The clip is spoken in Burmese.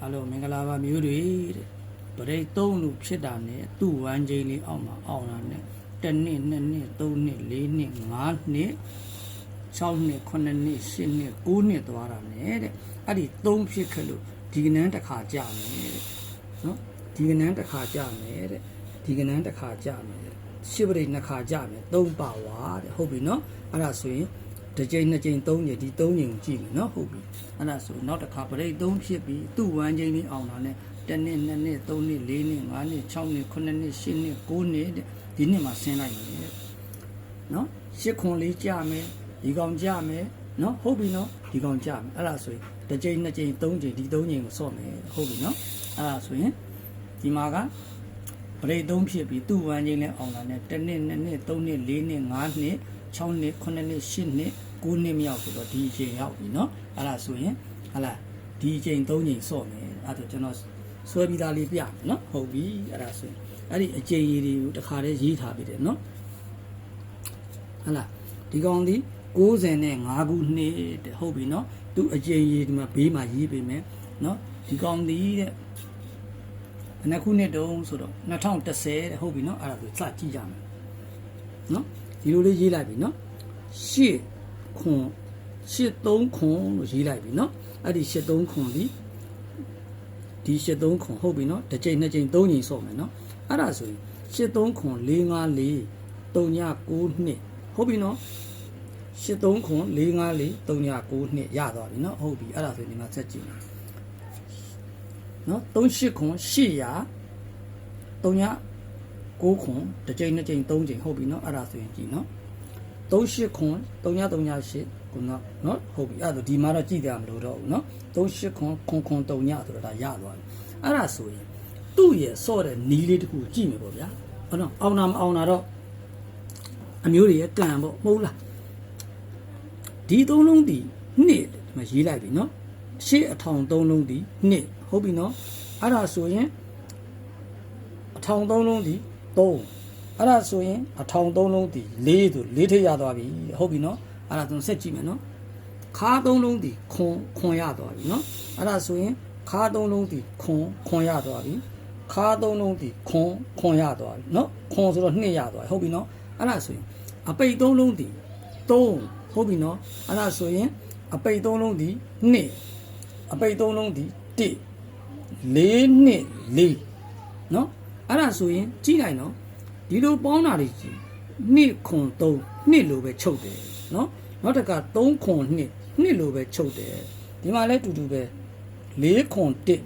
Alo Mengalava Muri Bray Tonu Chitane, 2 1 Jayli Auna, 10 Tony, Lini, Marni, Soundni, Conani, Sini, Guni, Dwarane, Adi Tom Pikalu, Dignanta Kajane, no? Dignanta Kajane, Dignanta Kajane, Shivering Nakajane, Don't Bawa, Hobby no, Arasui, the Jane Jane Tony, the Tony, no Hobby, and that's not a corporate, don't ship be 2 1 Jayli Auna. 10 3 4 5 6 9 10 10 9ဒီနေ့မှာဆင်းလိုက်မယ်နော်8ခွန်လေးကြာမယ်ဒီကောင်ကြာမယ်နော်ဟုတ်ပြီနော်ဒီကောင်ကြာမယ်အဲ့ဒါဆိုရင်တစ်ကြိမ်နှစ်ကြိမ်သုံးကြိမ်ဒီသုံးကြိမ်ကိုစော့မယ်ဟုတ်ပြီနော်အဲ့ဒါဆိုရင်ဒီမှာကပရိတ်သုံးဖြစ်ပြီးသူ့ဝမ်းချင်းနဲ့အောင်လာနဲ့1နှစ်2နှစ်3နှစ်4နှစ်5နှစ်6နှစ်9နှစ်10နှစ်9နှစ်မြောက်ဆိုတော့ဒီအချိန်ရောက်ပြီနော်အဲ့ဒါဆိုရင်ဟာလားဒီအချိန်3ကြိမ်စော့မယ်အဲ့ဒါကျွန်တော်ဆွဲပြီးသားလေးပြမယ်နော်ဟုတ်ပြီအဲ့ဒါဆိုရင်အဲ့ဒီအကျဉ်းရည်တွေကိုတစ်ခါတည်းရေးထားပြီးတယ်နော်ဟလာဒီကောင်ဒီ95ခုနှစ်တဲ့ဟုတ်ပြီနော်သူအကျဉ်းရည်ဒီမှာဘေးမှာရေးပေးမယ်နော်ဒီကောင်ဒီတဲ့နှစ်ခုနှစ်တုန်းဆိုတော့2010တဲ့ဟုတ်ပြီနော်အဲ့ဒါကိုစကြည့်ကြမယ်နော်ဒီလိုလေးရေးလိုက်ပြီနော်8ခွန်83ခွန်လို့ရေးလိုက်ပြီနော်အဲ့ဒီ83ခွန်ဒီ83ခွန်ဟုတ်ပြီနော်တစ်ကြိမ်နှစ်ကြိမ်သုံးကြိမ်စော့မယ်နော်အဲ့ဒါဆိုရင်83ခွန်454 392နှစ်ဟုတ်ပြီနော်83ခွန်454 392နှစ်ရသွားပြီနော်ဟုတ်ပြီအဲ့ဒါဆိုရင်ဒီမှာဆက်ကြည့်မယ်နော်38ခွန်800 309ခွန်တစ်ကြိမ်နှစ်ကြိမ်သုံးကြိမ်ဟုတ်ပြီနော်အဲ့ဒါဆိုရင်ကြည့်နော်38ခွန်338ခုနော်ဟုတ်ပြီအဲ့ဒါဒီမှာတော့ကြည့်ကြမလို့တော့ဘူးနော်38ခွန်ခွန်3ညဆိုတော့ဒါရသွားပြီအဲ့ဒါဆိုရင်သူ့ရဲ့စော့တဲ့နီးလေးတခုကြည့်မယ်ပေါ့ဗျာဟုတ်နော်အောင်တာမအောင်တာတော့အမျိုးတွေရဲ့ကံပေါ့မဟုတ်လားဒီသုံးလုံးဒီနှစ်ဒီမှာရေးလိုက်ပြီနော်ရှေ့အထောင်သုံးလုံးဒီနှစ်ဟုတ်ပြီနော်အဲ့ဒါဆိုရင်အထောင်သုံးလုံးဒီ3အဲ့ဒါဆိုရင်အထောင်သုံးလုံးဒီ4ဆို4ထိပ်ရသွားပြီဟုတ်ပြီနော်အဲ့ဒါဆိုဆက်ကြည့်မယ်နော်ခါသုံးလုံးဒီခွန်ရသွားပြီနော်အဲ့ဒါဆိုရင်ခါသုံးလုံးဒီခွန်ရသွားပြီခါသုံးလုံးဒီခွန်ရသွားပြီနော်ခွန်ဆိုတော့2ရသွားပြီဟုတ်ပြီနော်အဲ့ဒါဆိုရင်အပိတ်သုံးလုံးဒီ3ဟုတ်ပြီနော်အဲ့ဒါဆိုရင်အပိတ်သုံးလုံးဒီ2အပိတ်သုံးလုံးဒီ1 4နှစ်4နော်အဲ့ဒါဆိုရင်ကြည့်လိုက်နော်ဒီလိုပေါင်းတာတွေကြည့်2ခွန်3နှစ်လိုပဲချုပ်တယ်နော်နောက်တစ်ခါ3ခွန်2နှစ်လိုပဲချုပ်တယ်ဒီမှာလဲတူတူပဲ4ခွန်1